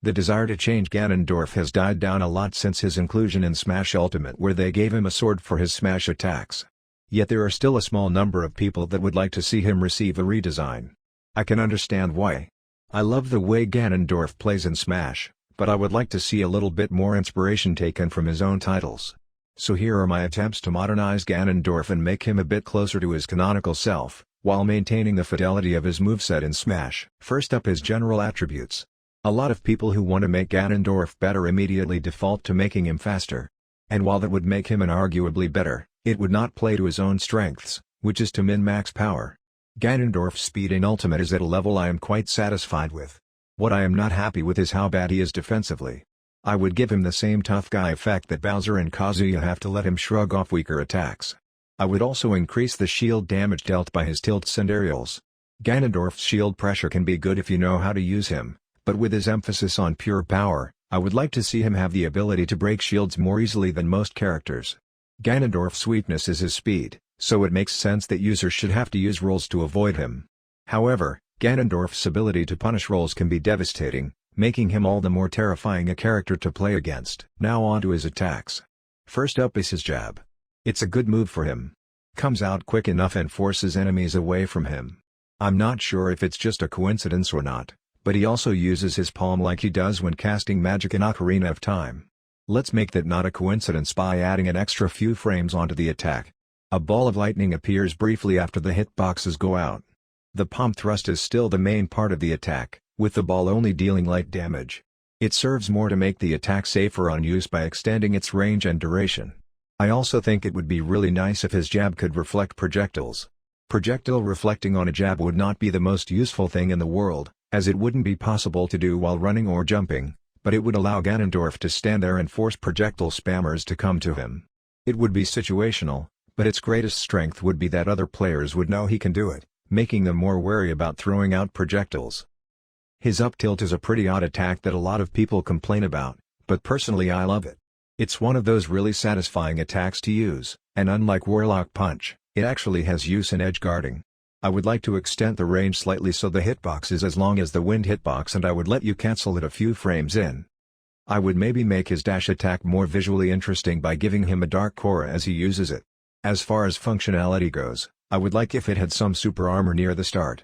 The desire to change Ganondorf has died down a lot since his inclusion in Smash Ultimate, where they gave him a sword for his smash attacks. Yet there are still a small number of people that would like to see him receive a redesign. I can understand why. I love the way Ganondorf plays in Smash, but I would like to see a little bit more inspiration taken from his own titles. So here are my attempts to modernize Ganondorf and make him a bit closer to his canonical self, while maintaining the fidelity of his moveset in Smash. First up is general attributes. A lot of people who want to make Ganondorf better immediately default to making him faster. And while that would make him inarguably better, it would not play to his own strengths, which is to min-max power. Ganondorf's speed in Ultimate is at a level I am quite satisfied with. What I am not happy with is how bad he is defensively. I would give him the same tough guy effect that Bowser and Kazuya have to let him shrug off weaker attacks. I would also increase the shield damage dealt by his tilts and aerials. Ganondorf's shield pressure can be good if you know how to use him, but with his emphasis on pure power, I would like to see him have the ability to break shields more easily than most characters. Ganondorf's weakness is his speed, so it makes sense that users should have to use rolls to avoid him. However, Ganondorf's ability to punish rolls can be devastating, making him all the more terrifying a character to play against. Now on to his attacks. First up is his jab. It's a good move for him. Comes out quick enough and forces enemies away from him. I'm not sure if it's just a coincidence or not, but he also uses his palm like he does when casting magic in Ocarina of Time. Let's make that not a coincidence by adding an extra few frames onto the attack. A ball of lightning appears briefly after the hitboxes go out. The palm thrust is still the main part of the attack, with the ball only dealing light damage. It serves more to make the attack safer on use by extending its range and duration. I also think it would be really nice if his jab could reflect projectiles. Projectile reflecting on a jab would not be the most useful thing in the world, as it wouldn't be possible to do while running or jumping, but it would allow Ganondorf to stand there and force projectile spammers to come to him. It would be situational, but its greatest strength would be that other players would know he can do it, making them more wary about throwing out projectiles. His up tilt is a pretty odd attack that a lot of people complain about, but personally I love it. It's one of those really satisfying attacks to use, and unlike Warlock Punch, it actually has use in edge guarding. I would like to extend the range slightly so the hitbox is as long as the wind hitbox, and I would let you cancel it a few frames in. I would maybe make his dash attack more visually interesting by giving him a dark aura as he uses it. As far as functionality goes, I would like if it had some super armor near the start.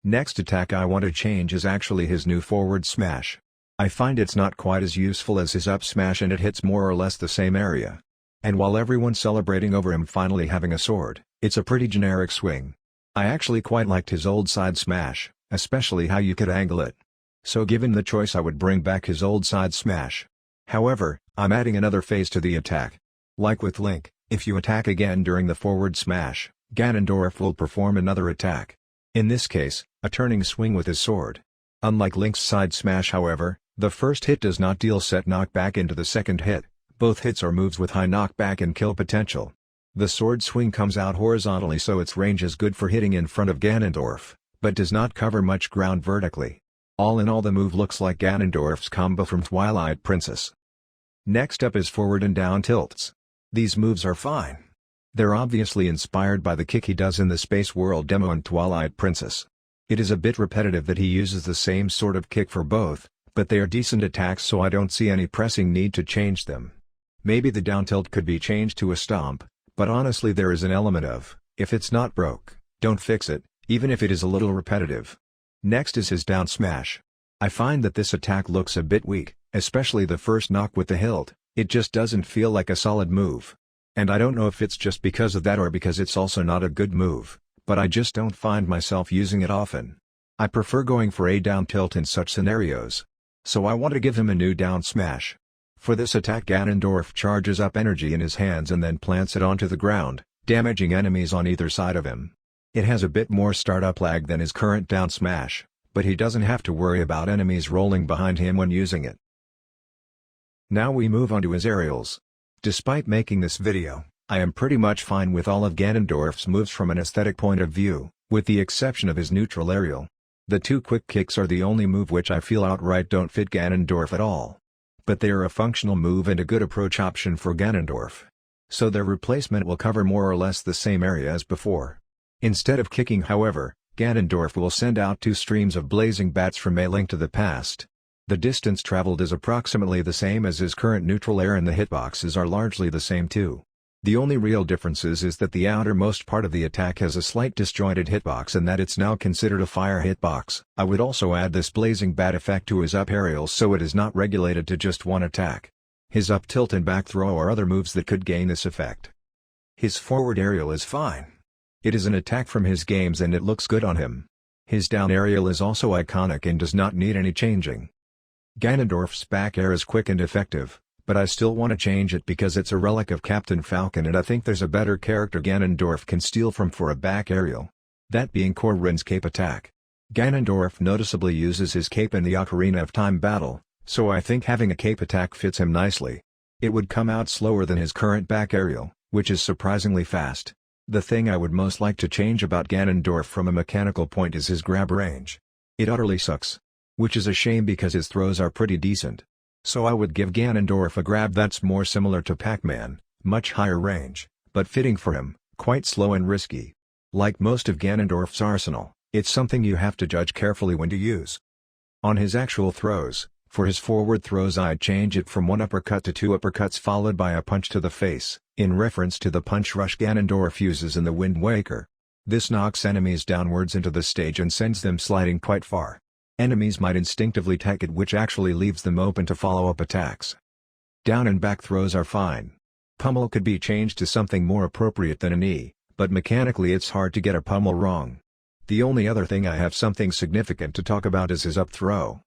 Next attack I want to change is actually his new forward smash. I find it's not quite as useful as his up smash, and it hits more or less the same area. And while everyone's celebrating over him finally having a sword, it's a pretty generic swing. I actually quite liked his old side smash, especially how you could angle it. So given the choice I would bring back his old side smash. However, I'm adding another phase to the attack. Like with Link, if you attack again during the forward smash, Ganondorf will perform another attack. In this case, a turning swing with his sword. Unlike Link's side smash however, the first hit does not deal set knockback into the second hit. Both hits are moves with high knockback and kill potential. The sword swing comes out horizontally, so its range is good for hitting in front of Ganondorf, but does not cover much ground vertically. All in all, the move looks like Ganondorf's combo from Twilight Princess. Next up is forward and down tilts. These moves are fine. They're obviously inspired by the kick he does in the Space World demo in Twilight Princess. It is a bit repetitive that he uses the same sort of kick for both, but they are decent attacks, so I don't see any pressing need to change them. Maybe the down tilt could be changed to a stomp, but honestly there is an element of, if it's not broke, don't fix it, even if it is a little repetitive. Next is his down smash. I find that this attack looks a bit weak, especially the first knock with the hilt. It just doesn't feel like a solid move. And I don't know if it's just because of that or because it's also not a good move, but I just don't find myself using it often. I prefer going for a down tilt in such scenarios. So I want to give him a new down smash. For this attack, Ganondorf charges up energy in his hands and then plants it onto the ground, damaging enemies on either side of him. It has a bit more startup lag than his current down smash, but he doesn't have to worry about enemies rolling behind him when using it. Now we move on to his aerials. Despite making this video, I am pretty much fine with all of Ganondorf's moves from an aesthetic point of view, with the exception of his neutral aerial. The two quick kicks are the only move which I feel outright don't fit Ganondorf at all. But they are a functional move and a good approach option for Ganondorf. So their replacement will cover more or less the same area as before. Instead of kicking however, Ganondorf will send out two streams of blazing bats from A Link to the Past. The distance traveled is approximately the same as his current neutral air and the hitboxes are largely the same too. The only real differences is that the outermost part of the attack has a slight disjointed hitbox and that it's now considered a fire hitbox. I would also add this blazing bat effect to his up aerial so it is not regulated to just one attack. His up tilt and back throw are other moves that could gain this effect. His forward aerial is fine. It is an attack from his games and it looks good on him. His down aerial is also iconic and does not need any changing. Ganondorf's back air is quick and effective, but I still want to change it because it's a relic of Captain Falcon and I think there's a better character Ganondorf can steal from for a back aerial. That being Corrin's cape attack. Ganondorf noticeably uses his cape in the Ocarina of Time battle, so I think having a cape attack fits him nicely. It would come out slower than his current back aerial, which is surprisingly fast. The thing I would most like to change about Ganondorf from a mechanical point is his grab range. It utterly sucks. Which is a shame because his throws are pretty decent. So I would give Ganondorf a grab that's more similar to Pac-Man, much higher range, but fitting for him, quite slow and risky. Like most of Ganondorf's arsenal, it's something you have to judge carefully when to use. On his actual throws, for his forward throws I'd change it from one uppercut to two uppercuts followed by a punch to the face, in reference to the punch rush Ganondorf uses in the Wind Waker. This knocks enemies downwards into the stage and sends them sliding quite far. Enemies might instinctively tech it which actually leaves them open to follow-up attacks. Down and back throws are fine. Pummel could be changed to something more appropriate than a knee, but mechanically it's hard to get a pummel wrong. The only other thing I have something significant to talk about is his up throw.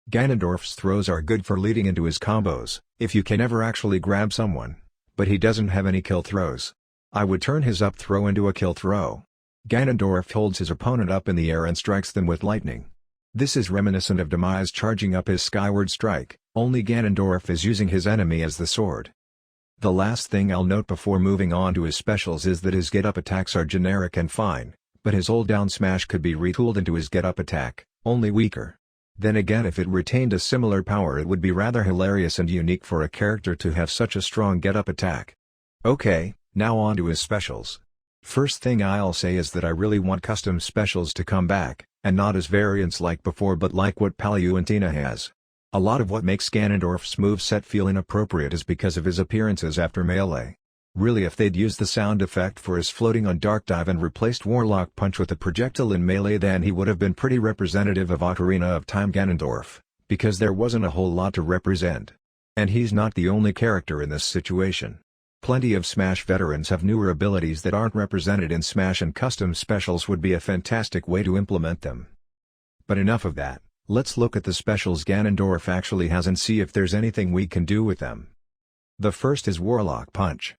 Ganondorf's throws are good for leading into his combos, if you can ever actually grab someone, but he doesn't have any kill throws. I would turn his up throw into a kill throw. Ganondorf holds his opponent up in the air and strikes them with lightning. This is reminiscent of Demise charging up his skyward strike, only Ganondorf is using his enemy as the sword. The last thing I'll note before moving on to his specials is that his get-up attacks are generic and fine, but his hold down smash could be retooled into his get-up attack, only weaker. Then again if it retained a similar power it would be rather hilarious and unique for a character to have such a strong get-up attack. Okay, now on to his specials. First thing I'll say is that I really want custom specials to come back, and not as variants like before but like what Palutena has. A lot of what makes Ganondorf's moveset feel inappropriate is because of his appearances after melee. Really if they'd used the sound effect for his floating on Dark Dive and replaced Warlock Punch with a projectile in melee then he would have been pretty representative of Ocarina of Time Ganondorf, because there wasn't a whole lot to represent. And he's not the only character in this situation. Plenty of Smash veterans have newer abilities that aren't represented in Smash and custom specials would be a fantastic way to implement them. But enough of that, let's look at the specials Ganondorf actually has and see if there's anything we can do with them. The first is Warlock Punch.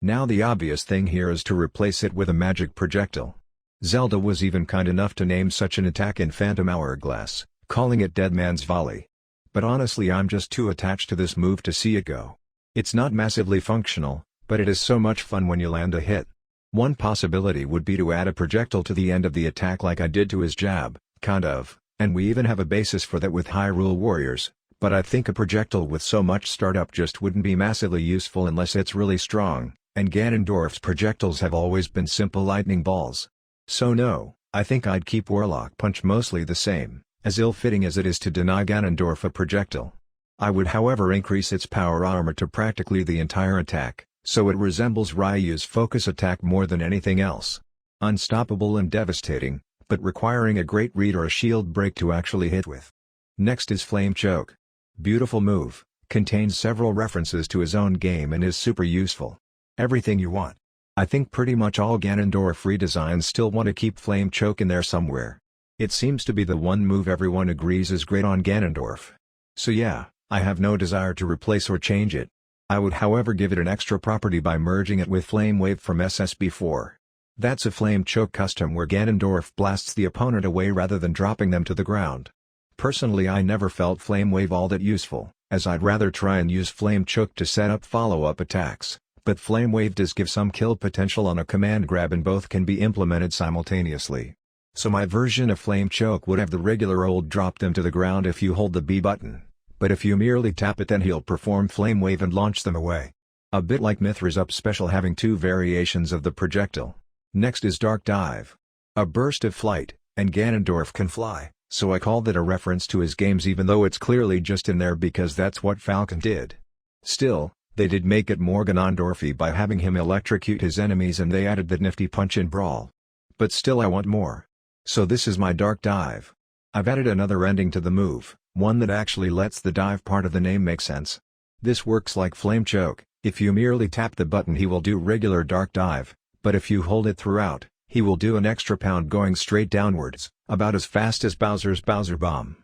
Now the obvious thing here is to replace it with a magic projectile. Zelda was even kind enough to name such an attack in Phantom Hourglass, calling it Dead Man's Volley. But honestly I'm just too attached to this move to see it go. It's not massively functional, but it is so much fun when you land a hit. One possibility would be to add a projectile to the end of the attack like I did to his jab, kind of, and we even have a basis for that with Hyrule Warriors, but I think a projectile with so much startup just wouldn't be massively useful unless it's really strong, and Ganondorf's projectiles have always been simple lightning balls. So no, I think I'd keep Warlock Punch mostly the same, as ill-fitting as it is to deny Ganondorf a projectile. I would however increase its power armor to practically the entire attack, so it resembles Ryu's focus attack more than anything else. Unstoppable and devastating, but requiring a great read or a shield break to actually hit with. Next is Flame Choke. Beautiful move, contains several references to his own game and is super useful. Everything you want. I think pretty much all Ganondorf redesigns still want to keep Flame Choke in there somewhere. It seems to be the one move everyone agrees is great on Ganondorf. So yeah, I have no desire to replace or change it. I would however give it an extra property by merging it with Flame Wave from SSB4. That's a Flame Choke custom where Ganondorf blasts the opponent away rather than dropping them to the ground. Personally I never felt Flame Wave all that useful, as I'd rather try and use Flame Choke to set up follow-up attacks, but Flame Wave does give some kill potential on a command grab and both can be implemented simultaneously. So my version of Flame Choke would have the regular old drop them to the ground if you hold the B button. But if you merely tap it then he'll perform Flame Wave and launch them away. A bit like Mithra's up special having two variations of the projectile. Next is Dark Dive. A burst of flight, and Ganondorf can fly, So I called it a reference to his games even though it's clearly just in there because that's what Falcon did. Still, they did make it more Ganondorfy by having him electrocute his enemies and they added that nifty punch in Brawl. But still I want more. So this is my Dark Dive. I've added another ending to the move, one that actually lets the dive part of the name make sense. This works like Flame Choke. If you merely tap the button he will do regular Dark Dive, but if you hold it throughout, he will do an extra pound going straight downwards, about as fast as Bowser's Bowser Bomb.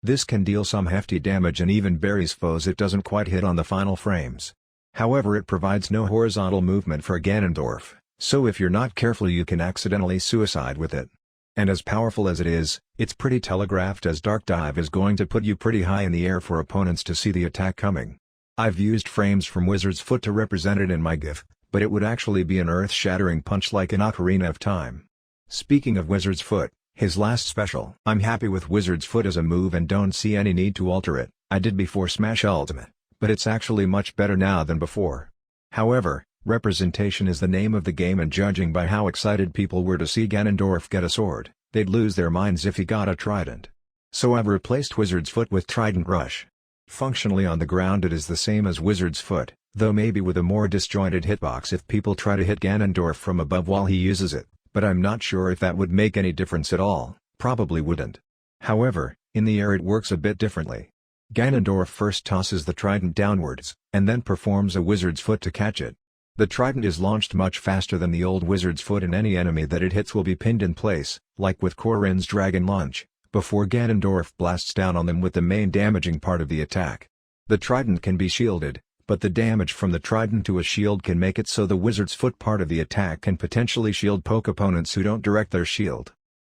This can deal some hefty damage and even buries foes it doesn't quite hit on the final frames. However, it provides no horizontal movement for Ganondorf, so if you're not careful you can accidentally suicide with it. And as powerful as it is, it's pretty telegraphed as Dark Dive is going to put you pretty high in the air for opponents to see the attack coming. I've used frames from Wizard's Foot to represent it in my GIF, but it would actually be an earth-shattering punch like in Ocarina of Time. Speaking of Wizard's Foot, his last special. I'm happy with Wizard's Foot as a move and don't see any need to alter it. I did before Smash Ultimate, but it's actually much better now than before. However, representation is the name of the game and judging by how excited people were to see Ganondorf get a sword, they'd lose their minds if he got a trident. So I've replaced Wizard's Foot with Trident Rush. Functionally on the ground it is the same as Wizard's Foot, though maybe with a more disjointed hitbox if people try to hit Ganondorf from above while he uses it, but I'm not sure if that would make any difference at all, probably wouldn't. However, in the air it works a bit differently. Ganondorf first tosses the trident downwards, and then performs a Wizard's Foot to catch it. The trident is launched much faster than the old Wizard's Foot and any enemy that it hits will be pinned in place, like with Corrin's Dragon Launch, before Ganondorf blasts down on them with the main damaging part of the attack. The trident can be shielded, but the damage from the trident to a shield can make it so the Wizard's Foot part of the attack can potentially shield poke opponents who don't direct their shield.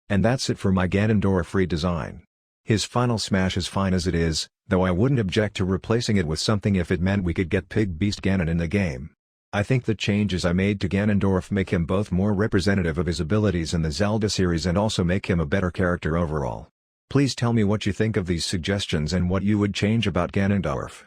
And that's it for my Ganondorf redesign. His final smash is fine as it is, though I wouldn't object to replacing it with something if it meant we could get Pig Beast Ganon in the game. I think the changes I made to Ganondorf make him both more representative of his abilities in the Zelda series and also make him a better character overall. Please tell me what you think of these suggestions and what you would change about Ganondorf.